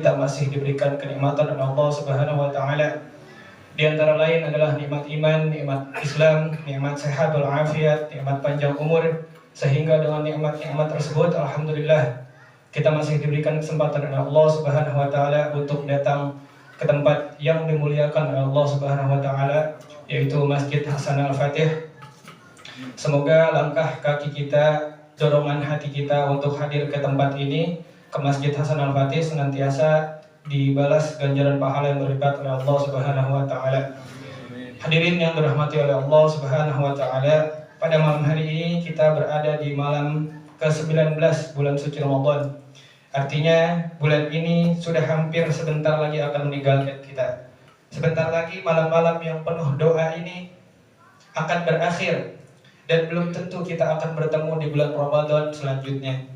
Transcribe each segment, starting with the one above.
kita masih diberikan kenikmatan oleh Allah Subhanahu wa taala. Di antara lain adalah nikmat iman, nikmat Islam, nikmat sehat walafiat, nikmat panjang umur, sehingga dengan nikmat-nikmat tersebut alhamdulillah kita masih diberikan kesempatan oleh Allah Subhanahu wa taala untuk datang ke tempat yang dimuliakan oleh Allah Subhanahu wa taala, yaitu Masjid Hasan Al-Fatih. Semoga langkah kaki kita, dorongan hati kita untuk hadir ke tempat ini, ke Masjid Hasan Al-Fatih, senantiasa dibalas ganjaran pahala yang berlipat oleh Allah Subhanahu wa taala. Hadirin yang dirahmati oleh Allah Subhanahu wa taala, pada malam hari ini kita berada di malam ke-19 bulan suci Ramadan. Artinya bulan ini sudah hampir sebentar lagi akan meninggalkan kita. Sebentar lagi malam-malam yang penuh doa ini akan berakhir, dan belum tentu kita akan bertemu di bulan Ramadan selanjutnya.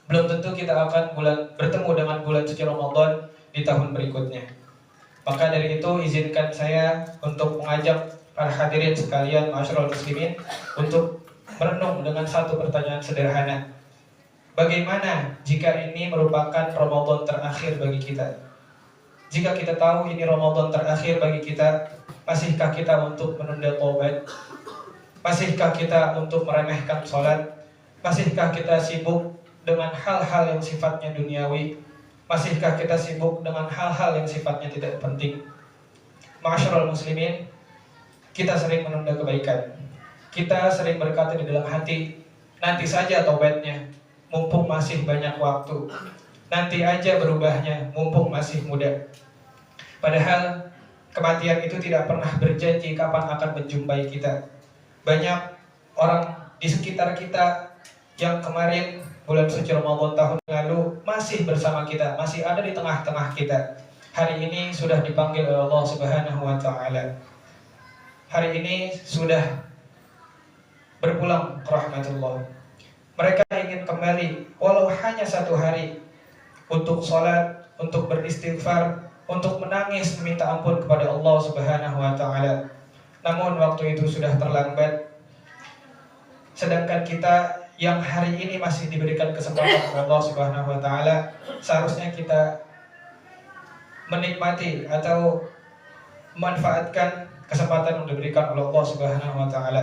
Belum tentu kita akan bertemu dengan bulan suci Ramadan di tahun berikutnya. Maka dari itu izinkan saya untuk mengajak para hadirin sekalian, ma'asyiral muslimin, untuk merenung dengan satu pertanyaan sederhana. Bagaimana jika ini merupakan Ramadan terakhir bagi kita? Jika kita tahu ini Ramadan terakhir bagi kita, masihkah kita untuk menunda taubat? Masihkah kita untuk meremehkan sholat? Masihkah kita sibuk dengan hal-hal yang sifatnya duniawi? Masihkah kita sibuk dengan hal-hal yang sifatnya tidak penting? Ma'asyiral muslimin, kita sering menunda kebaikan. Kita sering berkata di dalam hati, nanti saja taubatnya, mumpung masih banyak waktu. Nanti aja berubahnya, mumpung masih muda. Padahal kematian itu tidak pernah berjanji kapan akan menjumpai kita. Banyak orang di sekitar kita yang kemarin bulan suci Ramadan tahun lalu masih bersama kita, masih ada di tengah-tengah kita. Hari ini sudah dipanggil oleh Allah Subhanahu wa taala. Hari ini sudah berpulang ke rahmatullah. Mereka ingin kembali walau hanya satu hari untuk sholat, untuk beristighfar, untuk menangis meminta ampun kepada Allah Subhanahu wa taala. Namun waktu itu sudah terlambat. Sedangkan kita yang hari ini masih diberikan kesempatan oleh Allah Subhanahu wa taala, seharusnya kita menikmati atau memanfaatkan kesempatan yang diberikan oleh Allah Subhanahu wa taala.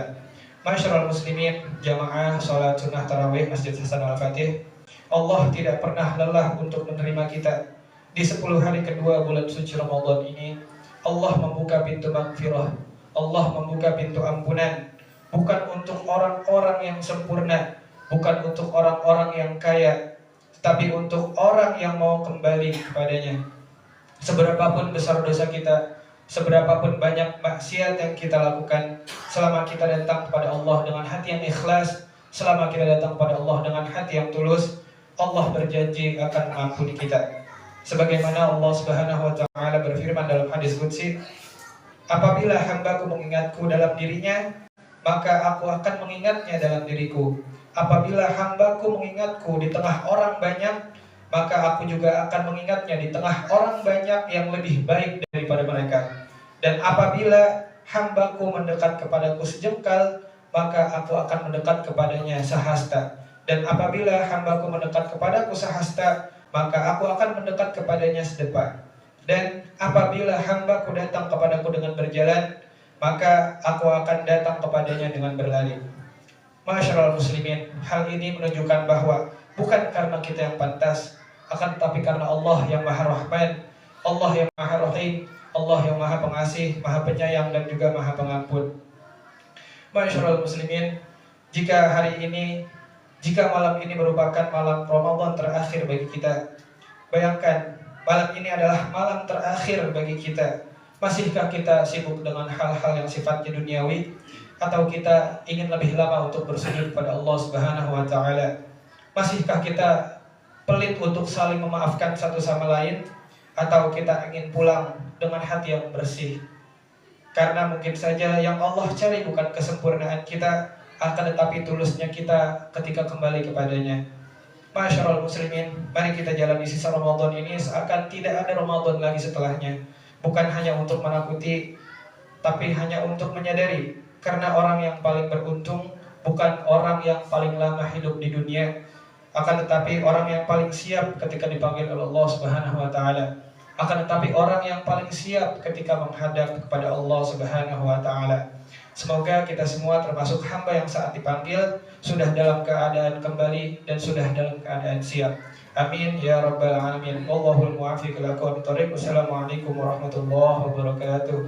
Ma'asyiral muslimin, jamaah salat sunnah tarawih Masjid Hasan Al-Fatih, Allah tidak pernah lelah untuk menerima kita. Di 10 hari kedua bulan suci Ramadan ini, Allah membuka pintu maghfirah, Allah membuka pintu ampunan, bukan untuk orang-orang yang sempurna, bukan untuk orang-orang yang kaya, tapi untuk orang yang mau kembali kepadanya. Seberapapun besar dosa kita, seberapapun banyak maksiat yang kita lakukan, selama kita datang kepada Allah dengan hati yang ikhlas, selama kita datang kepada Allah dengan hati yang tulus, Allah berjanji akan mengampuni kita. Sebagaimana Allah Subhanahu wa taala berfirman dalam hadis qudsi, apabila hambaku mengingatku dalam dirinya, maka aku akan mengingatnya dalam diriku. Apabila hambaku mengingatku di tengah orang banyak, maka aku juga akan mengingatnya di tengah orang banyak yang lebih baik daripada mereka. Dan apabila hambaku mendekat kepadaku sejengkal, maka aku akan mendekat kepadanya sehasta. Dan apabila hambaku mendekat kepadaku sehasta, maka aku akan mendekat kepadanya sedepa. Dan apabila hambaku datang kepadaku dengan berjalan, maka aku akan datang kepadanya dengan berlari. Ma'asyiral muslimin, hal ini menunjukkan bahwa bukan karena kita yang pantas, akan tetapi karena Allah yang Maha Rahman, Allah yang Maha Rahim, Allah yang Maha Pengasih, Maha Penyayang, dan juga Maha Pengampun. Ma'asyiral muslimin, jika malam ini merupakan malam Ramadan terakhir bagi kita, bayangkan malam ini adalah malam terakhir bagi kita. Masihkah kita sibuk dengan hal-hal yang sifatnya duniawi, atau kita ingin lebih lama untuk bersujud kepada Allah Subhanahu wa taala? Masihkah kita pelit untuk saling memaafkan satu sama lain, atau kita ingin pulang dengan hati yang bersih? Karena mungkin saja yang Allah cari bukan kesempurnaan kita, akan tetapi tulusnya kita ketika kembali kepadanya. Ma'asyiral muslimin, mari kita jalani sisa Ramadan ini seakan tidak ada Ramadan lagi setelahnya. Bukan hanya untuk menakuti, tapi hanya untuk menyadari, karena orang yang paling beruntung bukan orang yang paling lama hidup di dunia, Akan tetapi orang yang paling siap ketika dipanggil oleh Allah Subhanahu wa taala. Akan tetapi orang yang paling siap ketika menghadap kepada Allah Subhanahu wa taala. Semoga kita semua termasuk hamba yang saat dipanggil sudah dalam keadaan kembali dan sudah dalam keadaan siap. Amin ya rabbal alamin. Wallahul muwaffiq ila aqwamit thoriq. Wassalamualaikum warahmatullahi wabarakatuh.